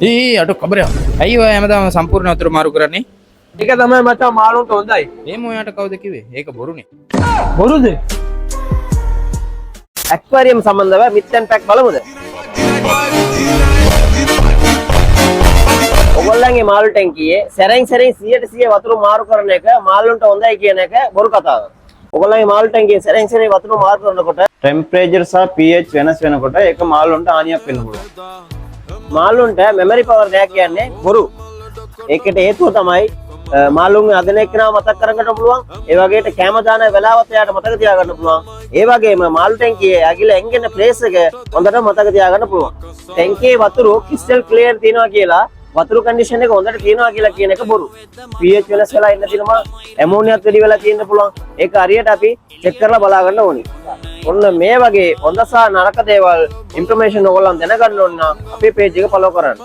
ඊ අට කබරය ඇයි ඔය හැමදාම සම්පූර්ණ වතුර මාරු කරන්නේ? ඒක තමයි මචං මාළුන්ට හොඳයි. එහෙම ඔයාට කවුද කිව්වේ? ඒක බොරුනේ. බොරුද? ඇක්වැරියම් සම්බන්ධව මිත්තන් පැක් බලමුද? ඔයගොල්ලන්ගේ මාළු ටැංකියේ සැරෙන් 100% වතුර මාරු කරන එක මාළුන්ට හොඳයි කියන එක බොරු කතාවක්. ඔයගොල්ලන්ගේ මාළු ටැංකියේ සැරෙන් වතුර මාරු කරනකොට ටෙම්පරේචර් සහ pH වෙනස් වෙනකොට ඒක මාළුන්ට හානියක් වෙන්න පුළුවන්. මාළුන්ට මෙමරි පවර් නැහැ කියන්නේ බොරු. ඒකට හේතුව තමයි මාළුන්ගේ අදන එක්කනව මතක් කරගන්න පුළුවන්. ඒ වගේට කැම දාන වෙලාවත් එයාට මතක තියාගන්න පුළුවන්. ඒ වගේම මාළු ටැංකියේ ඇගිල එංගෙන ප්ලේස් එක හොඳට මතක තියාගන්න පුළුවන්. ටැංකියේ වතුර ක්‍රිස්ටල් ක්ලියර් තියෙනවා කියලා වතුර කන්ඩිෂන් එක හොඳට තියෙනවා කියලා කියන එක බොරු. pH වෙනස් වෙලා ඉන්න තියෙනවා, ඇමෝනියත් වැඩි වෙලා තියෙන්න පුළුවන්. ඒක හරියට අපි චෙක් කරලා බලා ගන්න ඕනේ. ඔන්න මේ වගේ හොඳ සහ නරක දේවල් ඉන්ෆර්මේෂන් ඔයගොල්ලන් දැනගන්න ඕන නම් අපේ page එක follow කරන්න.